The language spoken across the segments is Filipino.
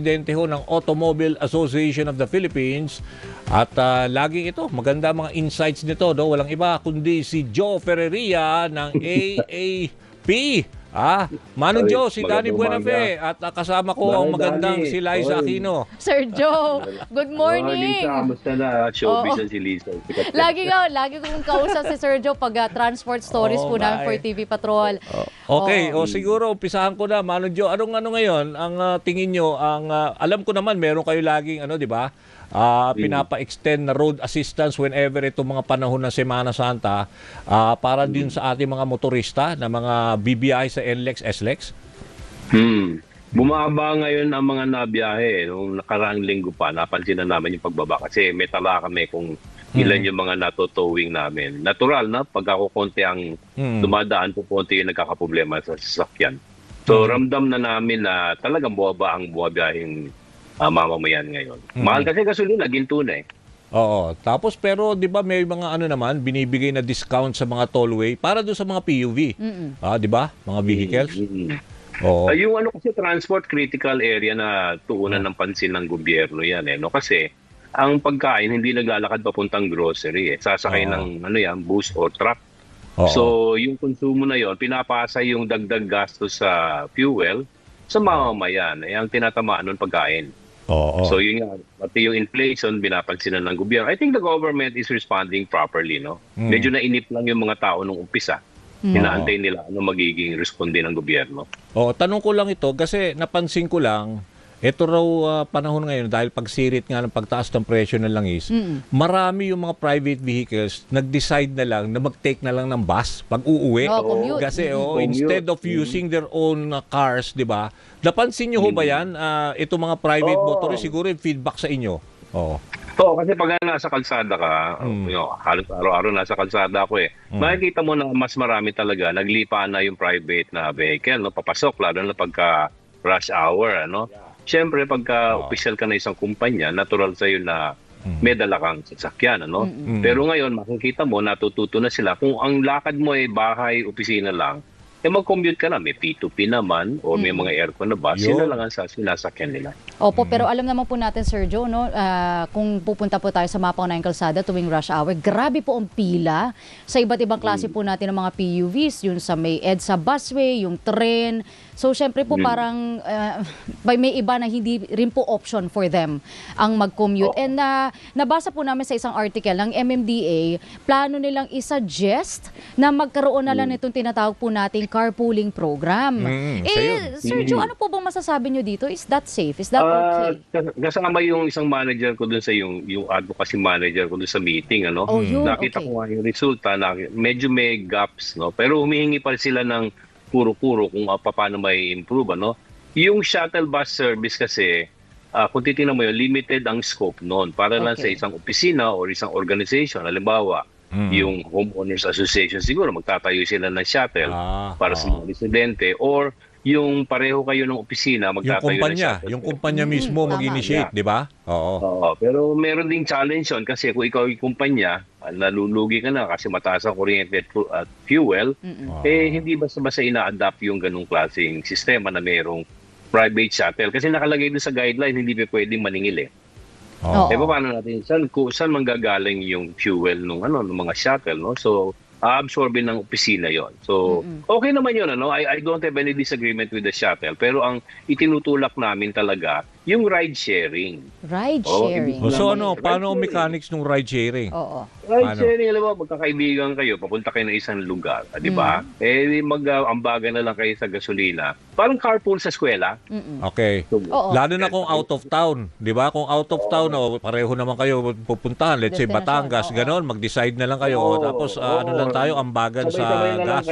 Presidente ho ng Automobile Association of the Philippines at laging ito, maganda mga insights nito, no? Walang iba kundi si Joe Ferreria ng AAP. Manong Joe, si Danny Buenafe at kasama ko ang magandang si Liza Aquino. Sir Joe, good morning. Lisa, kamusta na? Showbiz na si Lisa. Lagi kong kausap si Sir Joe pag transport stories po namin for TV Patrol. Okay, siguro umpisahan ko na, Manong Joe, anong ngayon ang tingin nyo, alam ko naman meron kayo laging di ba? Pinapa-extend na road assistance whenever itong mga panahon ng Semana Santa para din sa ating mga motorista na mga BBI sa NLEX, SLEX? Bumaba ngayon ang mga nabiyahe. Nung nakaraang linggo pa, napansin na namin yung pagbaba kasi may tala kami kung ilan yung mga natotowing namin. Natural na, pagka konti ang dumadaan po, konti yung nagkakaproblema sa sasakyan. So ramdam na namin na talagang buwaba ang buwabiyahing mamamayan ngayon. Mahal kasi gasolina, ginto na eh. Oo. Tapos pero 'di ba may mga naman binibigay na discount sa mga tollway para doon sa mga PUV. 'Di ba? Mga vehicles. Oo. Yung kasi transport critical area na tuunan ng pansin ng gobyerno yan no kasi ang pagkain hindi naglalakad papuntang grocery sasakay ng bus or truck. So yung konsumo na yon pinapasa yung dagdag gastos sa fuel sa mamamayan ang tinatamaan ng pagkain. So yun nga, pati yung inflation binapansinan ng gobyerno. I think the government is responding properly, no? Medyo nainip lang yung mga tao nung umpisa. Inaantay nila ano magiging responde ng gobyerno. Tanong ko lang ito kasi napansin ko lang ito raw panahon ngayon dahil pagsirit nga ng pagtaas ng presyo ng langis, marami yung mga private vehicles nag-decide na lang na mag-take na lang ng bus pag uuwi. Kasi instead of using their own cars, di ba? Napansin nyo ho ba yan? Ito mga private motorists, siguro yung feedback sa inyo. Kasi pag nasa kalsada ka, halos araw-araw nasa kalsada ako makikita mo na mas marami talaga, naglipa na yung private na vehicle, no? Papasok, lalo na pagka rush hour, Siyempre, pagka official ka na isang kumpanya, natural sa'yo na may dala kang sasakyan, Pero ngayon, makikita mo, natututo na sila. Kung ang lakad mo ay bahay, opisina lang, mag-commute ka na. May P2P naman o may mga aircon na bus. Sila lang ang sinasakyan nila. Opo, pero alam naman po natin, Sir Joe, kung pupunta po tayo sa Mapang 9 Kalsada tuwing rush hour, grabe po ang pila sa iba't ibang klase po natin ng mga PUVs, yung sa may EDSA busway, yung tren. So, syempre po parang may iba na hindi rin po option for them ang mag-commute. And nabasa po namin sa isang article ng MMDA, plano nilang isuggest na magkaroon na lang nitong tinatawag po nating carpooling program. Sir Joe, ano po bang masasabi nyo dito? Is that safe? Is that okay? Kasama yung isang manager ko dun sa yung advocacy manager ko dun sa meeting, Nakita ko nga yung resulta na medyo may gaps, Pero humihingi pa sila ng puro-puro kung paano may improve, Yung shuttle bus service kasi, kung titingnan mo yun, limited ang scope noon para lang sa isang opisina o isang organization. Halimbawa, yung homeowners association siguro magtatayo sila ng shuttle para sa mga residente or yung pareho kayo ng opisina magtatayo ng shuttle. Yung kumpanya mismo mag-initiate, di ba? Pero meron ding challenge yun kasi kung ikaw yung kumpanya, nalulugi ka na kasi mataas ang kuryente at fuel, hindi basta-basta ina-adapt yung ganung klaseng sistema na mayroong private shuttle. Kasi nakalagay doon sa guideline, hindi pa pwedeng maningil paano natin, saan manggagaling yung fuel ng mga shuttle, So, absorbin ng opisina yon. So, okay naman yun, I don't have any disagreement with the shuttle. Pero ang itinutulak namin talaga, yung ride sharing. Ride sharing. So paano ang mechanics ng ride sharing? Ride sharing, alam mo, magkakaibigan kayo, papunta kayo ng isang lugar, di ba? Mag-ambagan na lang kayo sa gasolina. Parang carpool sa eskwela. Okay. Lalo na kung out of town, di ba? Kung out of town, pareho naman kayo pupuntahan. Let's say Batangas, ganon, mag-decide na lang kayo. Tapos lang tayo, ambagan sa gas.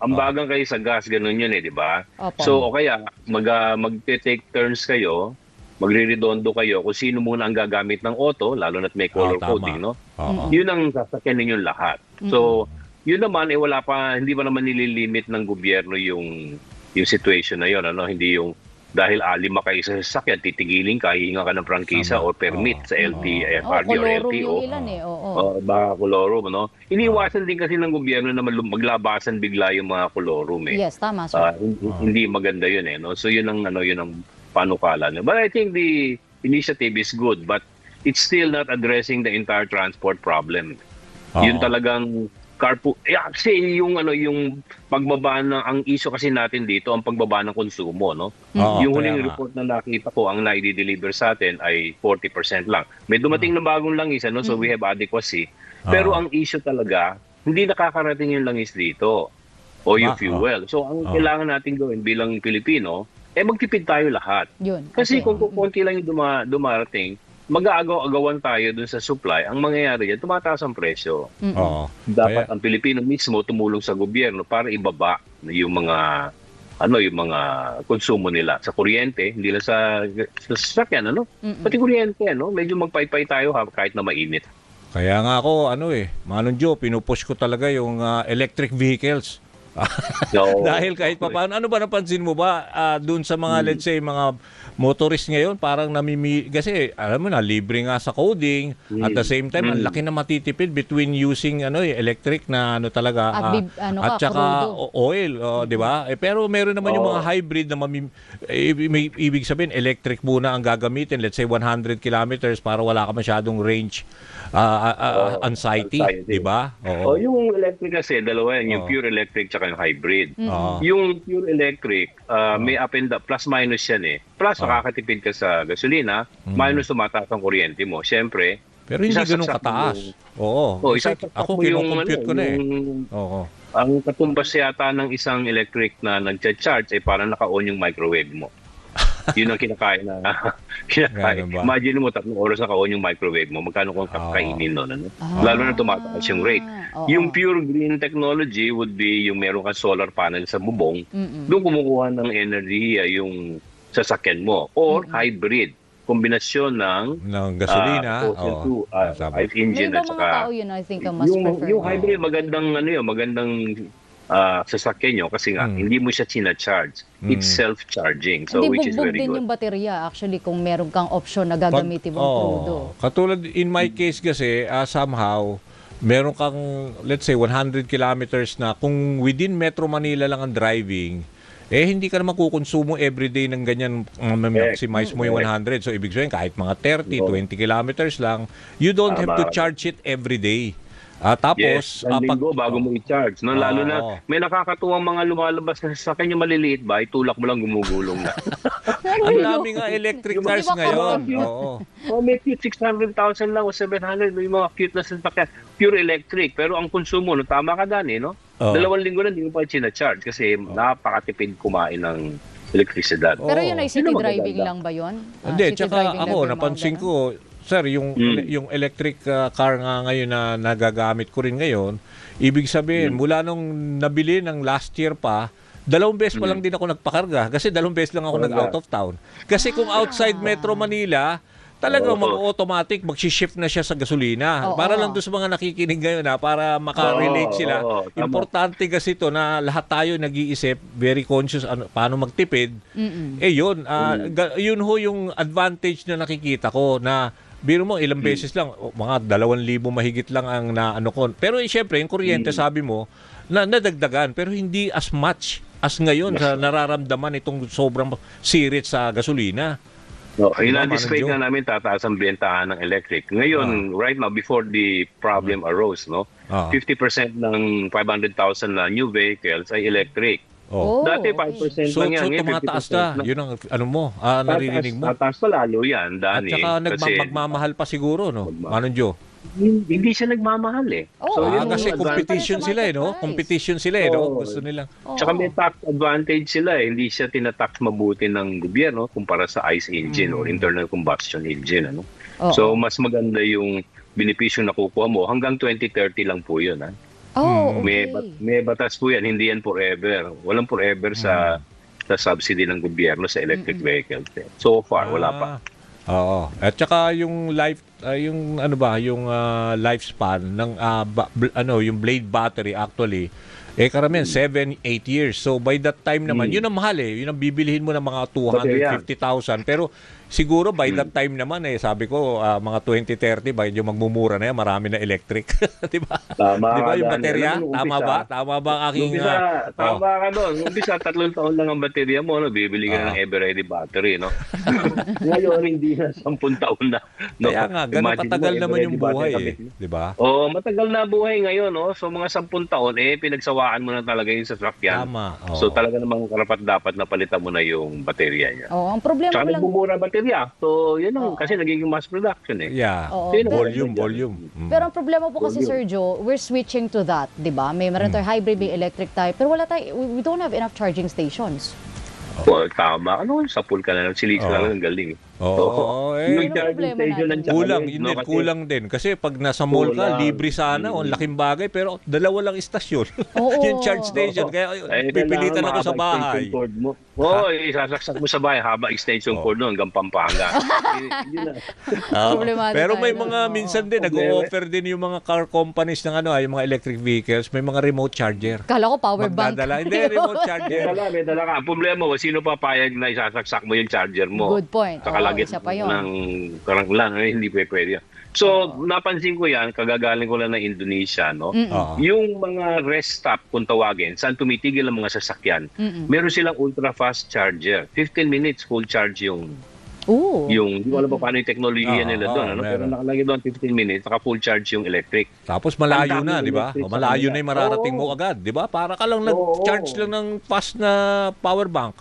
Ambagan kayo sa gas, ganun yun di ba? So, o kaya, mag-take turns kayo, magre-redondo kayo kung sino muna ang gagamit ng auto, lalo na't may color coding, Yun ang sasakyan ninyong lahat. So, yun naman, hindi pa naman nililimit ng gobyerno yung situation na yun, Hindi yung dahil 5 kayo sa sasakyan, titigilin ka, hihinga ka ng prangkisa o permit sa LTFRB or LTO. Baka kolorum, Iniwasan din kasi ng gobyerno na maglabasan bigla yung mga kolorum. Yes, tama, sir. Hindi maganda yun, So yun ang panukala. But I think the initiative is good, but it's still not addressing the entire transport problem. Oo. Yun talagang carpool. Kasi yung pagbaba ng ang issue kasi natin dito, ang pagbaba ng konsumo, no? Oo, Yung kaya huling nga. report na nakita ko, ang na-deliver sa atin ay 40% lang. May dumating na bagong langis, ano? So we have adequacy. Pero ang issue talaga, hindi nakakarating yung langis dito o yung fuel. So ang kailangan natin gawin bilang Pilipino, magtipid tayo lahat. Yun. Kasi Okay. kung kukunti lang yung dumarating, mag-aagaw-agawan tayo dun sa supply. Ang mangyayari yan, tumataas ang presyo. Oo. Dapat ang Pilipino mismo tumulong sa gobyerno para ibaba yung mga konsumo nila sa kuryente, hindi lang sa sasakyan, pati kuryente, medyo magpaypay tayo kahit na mainit. Kaya nga ako, Manong Joe, pinupush ko talaga yung electric vehicles. So, Dahil kahit pa paano, ano ba napansin mo ba doon sa mga, let's say, mga motorist ngayon, parang kasi alam mo na, libre nga sa coding, at the same time, ang laki na matitipid between using electric na talaga, At saka crudo. oil, di ba? Pero meron naman yung mga hybrid na may ibig sabihin, electric muna ang gagamitin, let's say 100 kilometers para wala ka masyadong range anxiety, di ba? Yung electric kasi, dalawa yan, yung pure electric tsaka yung hybrid. Yung pure electric, may up and down, plus minus yan eh. Plus, makakatipid ka sa gasolina, minus tumataas ang kuryente mo. Siyempre, pero hindi ganun isasaksak kataas. mo Ako kinocompute ko na eh. Oo. Ang katumbas yata ng isang electric na nag-charge ay parang naka-on yung microwave mo. Yun ang kinakain na kinakain. Ganun ba? Imagine mo, 3 oras naka-on yung microwave mo. Magkano kung kakainin nun? Lalo na tumataas yung rate. Yung pure green technology would be yung meron kang solar panel sa bubong. Doon kumukuha ng energy yung sasakyan mo. Or hybrid. Kombinasyon ng gasolina. fossil fuel, engine May at ibang saka mga tao yun, I think, ang mas prefer. yung hybrid magandang sasakyan nyo kasi nga hindi mo siya charge. It's self-charging, so Hindi, which is bugbog very din good. yung baterya actually kung meron kang option na gagamitin mong crudo. Katulad in my case kasi, somehow, meron kang, let's say, 100 kilometers na kung within Metro Manila lang ang driving, hindi ka naman kukonsumo everyday ng ganyan, maximize mo yung 100. So, ibig sabihin, kahit mga 30, 20 kilometers lang, you don't have to charge it everyday. Tapos, Yes, linggo bago mo i-charge. No? Lalo na, may nakakatuwang mga lumalabas na sasakyan yung maliliit ba, itulak mo lang gumugulong na. ang dami nga electric cars Di ba ngayon. cute? Oo. May cute, 600,000 lang o 700, may mga cute na sasakyan. Pure electric, pero ang konsumo, tama ka Dani, no? 2 linggo na, hindi mo pa charge kasi napakatipid kumain ng elektrisidad. Pero yun ay city Yun ang driving maganda. lang ba yun? Hindi, City tsaka driving ako, never napansin mga ko, sir, yung electric car nga ngayon na nagagamit ko rin ngayon, ibig sabihin, mula nung nabili ng last year pa, 2 beses pa lang din ako nagpakarga kasi 2 beses lang ako nag-out of town. Kasi kung outside Metro Manila, talagang mag-automatic, mag-shift na siya sa gasolina. Para lang doon sa mga nakikinig ngayon para makarelate sila. Tama. Importante kasi ito na lahat tayo nag-iisip, very conscious paano magtipid. Yun, yun ho yung advantage na nakikita ko na biro mo, ilang beses lang, mga 2,000 mahigit lang ang naano ko. Pero syempre, yung kuryente, sabi mo, nadagdagan, pero hindi as much as ngayon sa nararamdaman itong sobrang sirit sa gasolina. In-anticipate na namin tataas ang bentahan ng electric. Ngayon, right now, before the problem arose, 50% ng 500,000 na new vehicles ay electric. Dati 5% So lang yan. Ngayon, tumataas 50% na. Yun ang naririnig mo. Tataas pa lalo yan, At Dani. saka kasi magmamahal pa siguro, no? Manong Joe? hindi siya nagmamahal eh. yun ang Kasi advantage. competition sila no? Competition sila no? Gusto nilang. Tsaka may tax advantage sila eh. Hindi siya tinatax mabuti ng gobyerno kumpara sa ICE engine or internal combustion engine. So, mas maganda yung benepisyo na kukuha mo. Hanggang 2030 lang po yun. May batas po yan. Hindi yan forever. Walang forever sa subsidy ng gobyerno sa electric vehicles. So far, wala pa. Oo. At saka yung yung lifespan ng yung blade battery actually karamihan 7-8 years. So by that time naman, yun ang mahal eh. Yun ang bibilihin mo ng mga 250,000. Pero siguro by that time naman sabi ko mga 2030 ba yung magmumura na yan, marami na electric. 'Di ba? Tama 'Di ba ka, yung Dani. baterya? Alam mo, Tama umpisa- ba? Tama ba ang aking Umpisa, tama ka doon. Umpisa, 3 taon lang ang baterya mo, no? Bibili ka ng ever-ready battery, no? Ngayon, hindi na 10 taon na. No? Kaya nga, ganun Imagine mo, katagal naman ever-ready yung buhay battery eh. kabit mo. 'Di ba? Oo, matagal na buhay ngayon, no? So, mga 10 taon, pinagsawaan mo na talaga yung sasakyan. Tama. Oo. So, talaga namang karapat dapat na palitan mo na yung baterya niya. Oo, ang problema Tsaka ko lang, nagbumura baterya. So, yun ang, kasi nagiging mass production eh. Yeah. Oo. Volume. pero ang problema po kasi, Volume. Sir Joe, we're switching to that, di ba? May meron tayo hybrid, may electric tayo, pero wala tayo, we don't have enough charging stations. Oh, tama. Ano, sa pool ka na lang. Silis Oo. ka lang, ang galing. Oo, yung Yun ang charging problema station natin. ng Kulang, challenge, yun no? din, Kasi- kulang din. Kasi pag nasa mall ka, Kulang. libre sana, o laking bagay, pero dalawa lang istasyon. Oo. yung charge station. Kaya pipilitan ako sa bahay. Oo, isasaksak mo sa bahay haba extension cord nun hanggang Pampanga. Yun na. Oo. Problemado Pero may tayo mga doon, oo. minsan din nag-o-offer din yung mga car companies ng yung mga electric vehicles, may mga remote charger. Kala ko power bank. Magdadala. Hindi, remote charger. May dala ka. Ang problema mo, sino papayag na isasaksak mo yung charger mo? Good point. Sa Oo, kalagit isa pa yun. ng karanglan, hindi pwede yan. So, napansin ko yan, kagagaling ko lang ng Indonesia, no? Oo. Yung mga rest stop, kung tawagin, saan tumitigil ang mga sasakyan, meron silang ultra-fast charger. 15 minutes full charge yung Ooh. hindi ko alam pa paano yung teknolohiya nila doon. Ano? Pero meron. nakalagay doon 15 minutes, saka full charge yung electric. Tapos malayo Ang na, dami di ba? electric sa Malayo kanila. na yung mararating mo Oo. agad, di ba? Para ka lang Oo. nag-charge lang ng fast na power bank.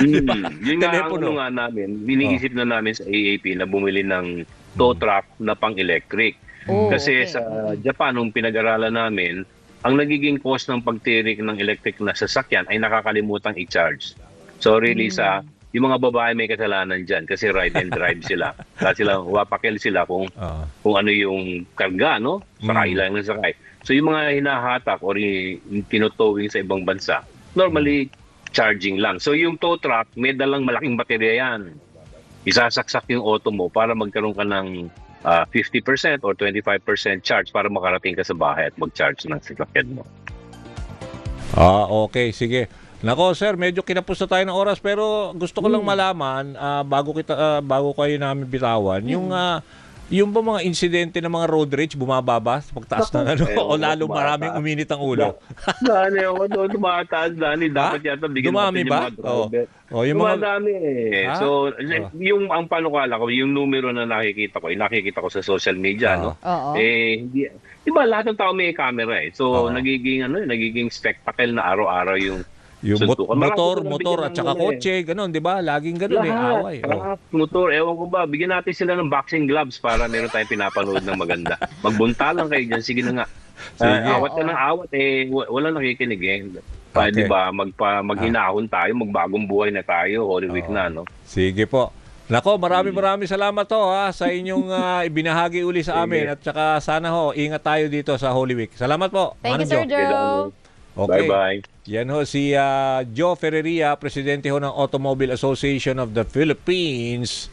Yun nga ang Telepono. ano nga namin, biniisip na namin sa AAP na bumili ng tow truck na pang-electric. Oh, Kasi okay. sa Japan, nung pinag-aralan namin, ang nagiging cost ng pagtirik ng electric na sasakyan ay nakakalimutang i-charge. So really yung mga babae may kasalanan dyan kasi ride and drive sila. Kasi sila, wapakil sila kung ano yung karga, no? Sakay lang ng sakay. So yung mga hinahatak or yung tinutowing sa ibang bansa, normally charging lang. So yung tow truck, may dalang malaking baterya yan. Isasaksak yung auto mo para magkaroon ka ng 50% or 25% charge para makarating ka sa bahay at mag-charge ng sasakyan mo. Okay, sige. Nako, sir, medyo kinapos na tayo ng oras pero gusto ko lang malaman bago kayo namin bitawan, yung ba mga insidente ng mga road rage bumababa sa pagtaas ng o lalo maraming uminit ang ulo? Dani, ako doon tumataas, Dani. Dapat yata bigyan Dumami natin yung ba? mga driver. Yung mga Dumadami eh. Ha? So, yung ang panukala ko, yung numero na nakikita ko sa social media, no? Oo. Hindi, diba lahat ng tao may camera eh. So, nagiging spectacle na araw-araw yung suntukan. Marami ko lang motor bigyan at ng saka kotse, ganun, 'di ba? Laging ganun away. Lahat, motor, ewan ko ba, bigyan natin sila ng boxing gloves para meron tayong pinapanood ng maganda. Magbunta lang kayo dyan, sige na nga. Sige. Awat ka ng awat, wala nakikinig eh. Okay. Di ba, maghinahon tayo, magbagong buhay na tayo, Holy Week na, no? Sige po. Nako, maraming salamat sa inyong ibinahagi uli sa amin at saka sana ingat tayo dito sa Holy Week. Salamat po. Thank you, Manong Sir Joe. Joe. Okay. Bye-bye. Yan si Joe Ferreria, presidente ng Automobile Association of the Philippines.